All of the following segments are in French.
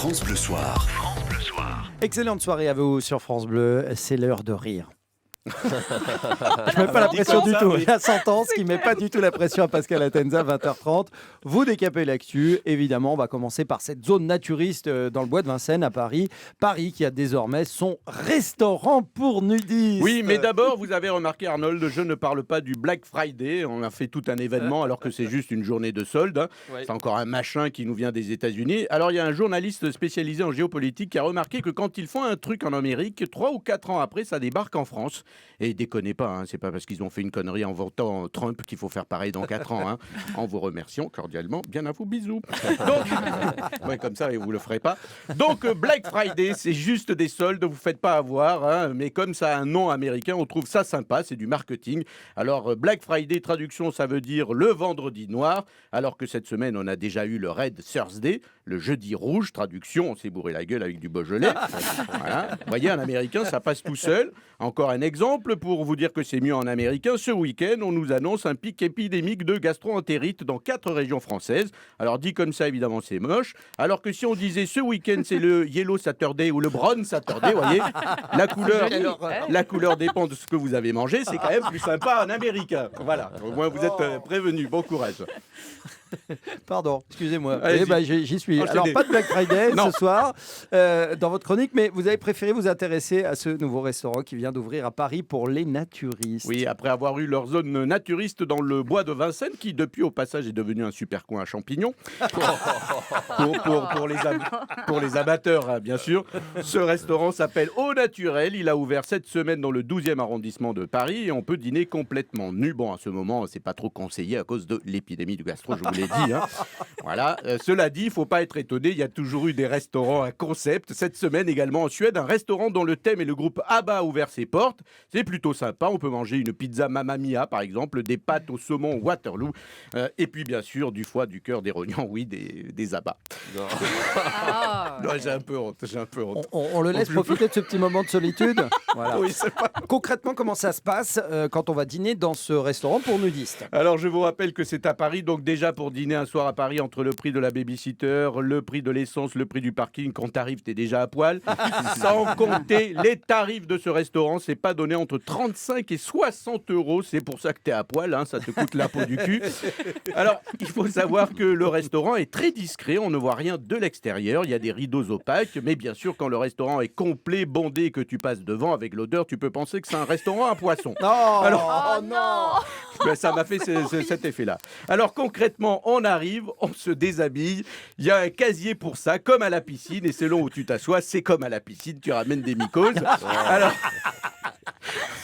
France Bleu Soir. Excellente soirée à vous sur France Bleu, c'est l'heure de rire. Je mets pas la pression du tout. La sentence qui met pas du tout la pression à Pascal Atenza, 20h30. Vous décapez l'actu. Évidemment, on va commencer par cette zone naturiste dans le bois de Vincennes à Paris. Paris qui a désormais son restaurant pour nudistes. Oui, mais d'abord, vous avez remarqué, Arnold, je ne parle pas du Black Friday. On a fait tout un événement alors que c'est juste une journée de solde. Ouais. C'est encore un machin qui nous vient des États-Unis. Alors, il y a un journaliste spécialisé en géopolitique qui a remarqué que quand ils font un truc en Amérique, 3 ou 4 ans après, ça débarque en France. Et déconnez pas, hein, c'est pas parce qu'ils ont fait une connerie en votant Trump qu'il faut faire pareil dans 4 ans. Hein. En vous remerciant cordialement, bien à vous, bisous. Donc, ouais, comme ça, et vous le ferez pas. Donc, Black Friday, c'est juste des soldes, vous faites pas avoir, hein, mais comme ça a un nom américain, on trouve ça sympa, c'est du marketing. Alors, Black Friday, traduction, ça veut dire le vendredi noir, alors que cette semaine, on a déjà eu le Red Thursday, le jeudi rouge, traduction, on s'est bourré la gueule avec du Beaujolais. Voilà. Vous voyez, un américain, ça passe tout seul. Encore un exemple pour vous dire que c'est mieux en américain. Ce week-end, on nous annonce un pic épidémique de gastro-entérite dans 4 régions françaises. Alors, dit comme ça, évidemment, c'est moche. Alors que si on disait ce week-end, c'est le Yellow Saturday ou le Brown Saturday, vous voyez, la couleur dépend de ce que vous avez mangé. C'est quand même plus sympa en américain. Voilà, au moins vous êtes prévenus. Bon courage. Pardon, excusez-moi. Allez-y. J'y suis. Enchaînez. Alors, pas de Black Friday Non. ce soir dans votre chronique, mais vous avez préféré vous intéresser à ce nouveau restaurant qui vient d'ouvrir à Paris pour les naturistes. Oui, après avoir eu leur zone naturiste dans le bois de Vincennes, qui depuis au passage est devenu un super coin à champignons, pour les amateurs, hein, bien sûr. Ce restaurant s'appelle Au Naturel. Il a ouvert cette semaine dans le 12e arrondissement de Paris et on peut dîner complètement nu. Bon, à ce moment, c'est pas trop conseillé à cause de l'épidémie du gastro, je vous l'ai dit. Hein. Voilà. Cela dit, il faut pas être étonné, il y a toujours eu des restaurants à concept. Cette semaine également en Suède, un restaurant dont le thème et le groupe ABBA a ouvert ses portes. C'est plutôt sympa. On peut manger une pizza Mamma Mia, par exemple, des pâtes au saumon Waterloo, et puis bien sûr du foie, du cœur, des rognons, oui, des abats. Non, j'ai un peu honte. On le laisse profiter de ce petit moment de solitude. Voilà. Oui, c'est pas... Concrètement, comment ça se passe quand on va dîner dans ce restaurant pour nudistes? Alors, je vous rappelle que c'est à Paris. Donc, déjà, pour dîner un soir à Paris, entre le prix de la babysitter, le prix de l'essence, le prix du parking, quand t'arrives, t'es déjà à poil. Sans compter les tarifs de ce restaurant, c'est pas donné entre 35 et 60 euros. C'est pour ça que t'es à poil, hein, ça te coûte la peau du cul. Alors, il faut savoir que le restaurant est très discret. On ne voit rien de l'extérieur. Il y a des rideaux opaques. Mais bien sûr, quand le restaurant est complet, bondé et que tu passes devant avec l'odeur, tu peux penser que c'est un restaurant à poisson. Alors, Ben, ça m'a fait cet effet-là. Alors concrètement, on arrive, on se déshabille, il y a un casier pour ça, comme à la piscine, et selon où tu t'assois, c'est comme à la piscine, tu ramènes des mycoses. Alors...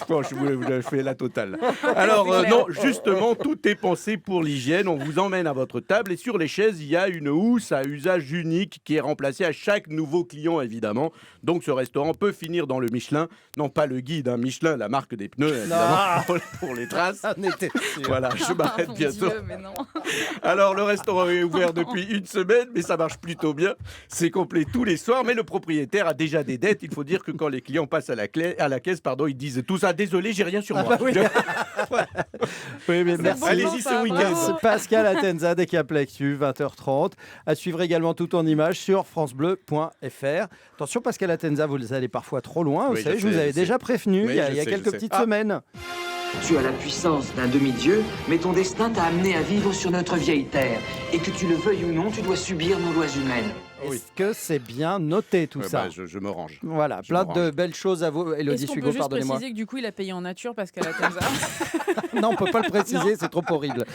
Bon, je fais la totale. Alors non, justement, tout est pensé pour l'hygiène. On vous emmène à votre table et sur les chaises, il y a une housse à usage unique qui est remplacée à chaque nouveau client, évidemment. Donc ce restaurant peut finir dans le Michelin. Non, pas le guide, hein, Michelin, la marque des pneus, évidemment, pour les traces. on était sûr. Voilà, je m'arrête Mon bientôt. Dieu, mais non. Alors, le restaurant est ouvert depuis une semaine, mais ça marche plutôt bien. C'est complet tous les soirs, mais le propriétaire a déjà des dettes. Il faut dire que quand les clients passent à la caisse, ils disent tout ça. Désolé, j'ai rien sur moi. Oui, mais merci. Allez-y ce week-end. Merci Pascal Atenza, Décap L'actu, 20h30. À suivre également tout en images sur francebleu.fr. Attention Pascal Atenza, vous allez parfois trop loin. Vous Oui, savez, je je vous sais, avais je sais. déjà prévenu Oui, il y a je sais, quelques je sais. petites Ah. semaines. Tu as la puissance d'un demi-dieu, mais ton destin t'a amené à vivre sur notre vieille terre. Et que tu le veuilles ou non, tu dois subir nos lois humaines. Oui. Est-ce que c'est bien noté tout ça? Je me range. Voilà, je plein me de range. belles choses à vous. Élodie Est-ce qu'on peut Sugo, juste pardonnez-moi. préciser que du coup il a payé en nature parce qu'à la Tenza Non, on peut pas le préciser, c'est trop horrible.